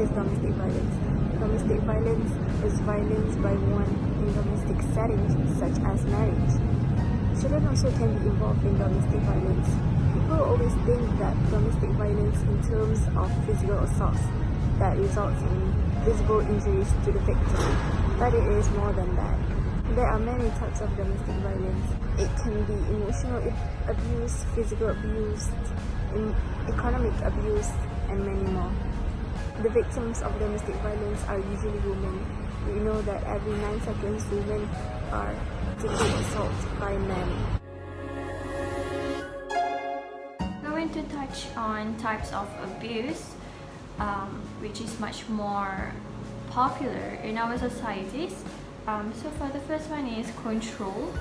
is domestic violence? Domestic violence is violence by one in domestic settings such as marriage. Children also can be involved in domestic violence. People always think that domestic violence in terms of physical assaults that results in visible injuries to the victim, but it is more than that. There are many types of domestic violence. It can be emotional abuse, physical abuse, economic abuse, and many more. The victims of domestic violence are usually women. We know that every 9 seconds women are sexually assaulted by men. We're going to touch on types of abuse, which is much more popular in our societies. So for the first one is control.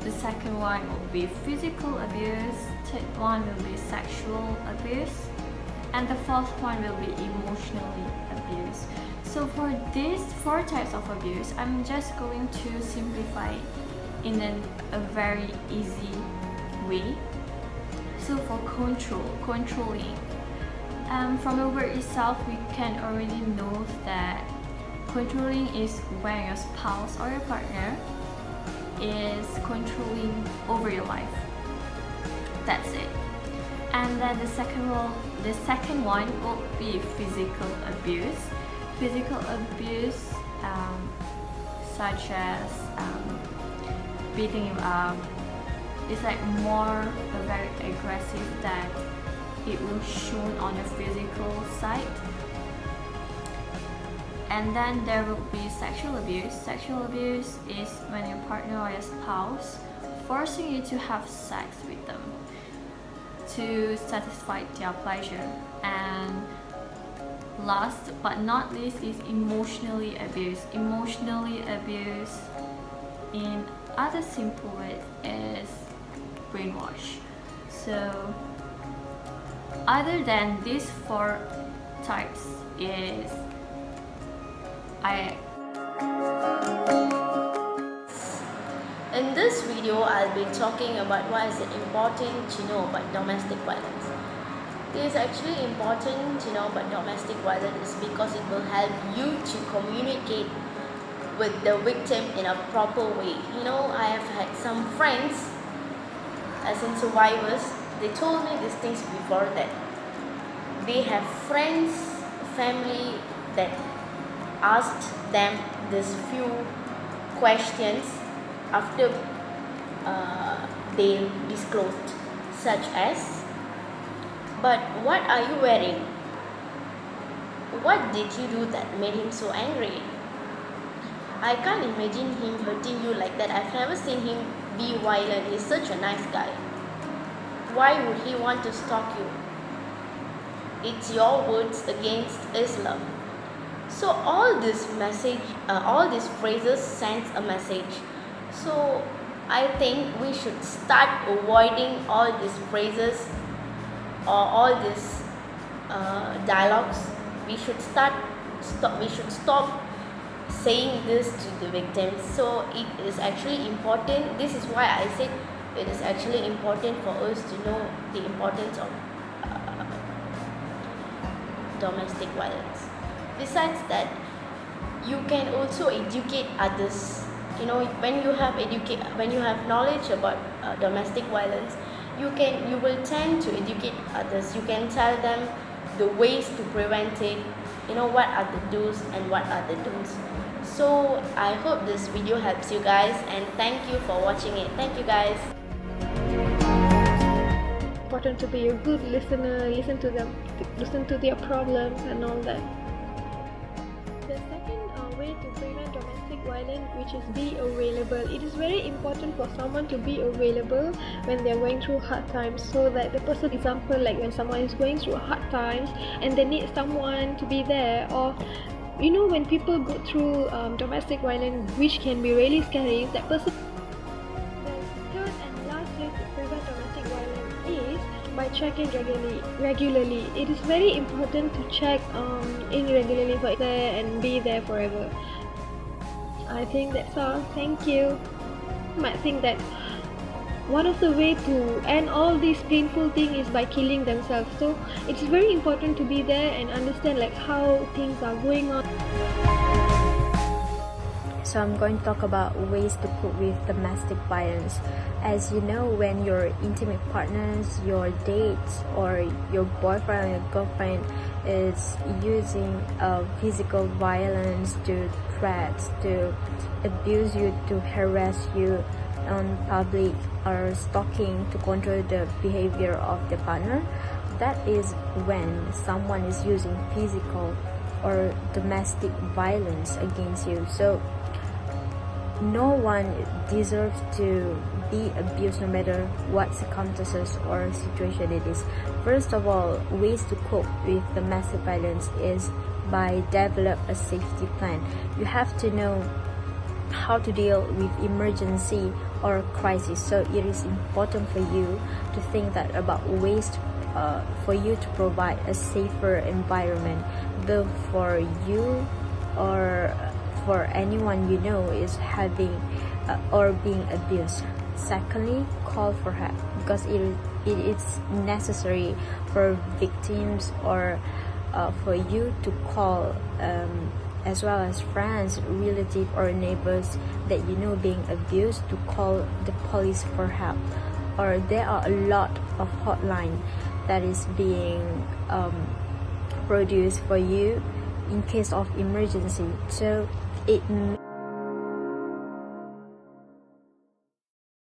The second one will be physical abuse. Third one will be sexual abuse. And the fourth one will be emotionally abuse. So for these 4 types of abuse, I'm just going to simplify in a very easy way. So for controlling, from the word itself, we can already know that controlling is when your spouse or your partner is controlling over your life. That's it. And then the second one will be physical abuse. Physical abuse, such as beating you up, is like more very aggressive that it will show on your physical side. And then there will be sexual abuse. Sexual abuse is when your partner or your spouse forcing you to have sex with them to satisfy their pleasure. And last but not least is emotionally abuse. Emotionally abuse, in other simple words, is brainwash. So other than these 4 types is In this video, I'll be talking about why is it important to know about domestic violence. It is actually important to know about domestic violence because it will help you to communicate with the victim in a proper way. You know, I have had some friends, as in survivors, they told me these things before, that they have friends, family that asked them these few questions after they disclosed, such as, but what are you wearing? What did you do that made him so angry? I can't imagine him hurting you like that. I've never seen him be violent. He's such a nice guy. Why would he want to stalk you? It's your words against Islam. So all this message, all these phrases sends a message. So I think we should start avoiding all these phrases or all these dialogues. We should stop saying this to the victims. So it is actually important. This is why I said it is actually important for us to know the importance of domestic violence. Besides that, you can also educate others. You know, when you have knowledge about domestic violence, you will tend to educate others. You can tell them the ways to prevent it. You know, what are the do's and what are the don'ts. So I hope this video helps you guys, and thank you for watching it. Thank you guys. Important to be a good listener, listen to their problems and all that. The second way to prevent domestic violence, which is be available. It is very important for someone to be available when they are going through hard times, so that the person, example, like when someone is going through hard times and they need someone to be there, or you know, when people go through domestic violence, which can be really scary, that person. The third and last way to prevent domestic violence is by checking regularly. It is very important to check in regularly for there and be there forever. I think that's all. Thank you. You might think that one of the way to end all this painful thing is by killing themselves. So it's very important to be there and understand like how things are going on. So I'm going to talk about ways to cope with domestic violence. As you know, when your intimate partners, your dates, or your boyfriend or your girlfriend is using physical violence, to threats, to abuse you, to harass you on public, or stalking to control the behavior of the partner, that is when someone is using physical or domestic violence against you. So no one deserves to be abused, no matter what circumstances or situation it is. First of all, ways to cope with domestic violence is by develop a safety plan. You have to know how to deal with emergency or crisis. So it is important for you to think that about ways for you to provide a safer environment, both for you or for anyone you know is having or being abused. Secondly, call for help, because it is necessary for victims or for you to call as well as friends, relatives, or neighbors that you know being abused, to call the police for help. Or there are a lot of hotline that is being produced for you in case of emergency. So it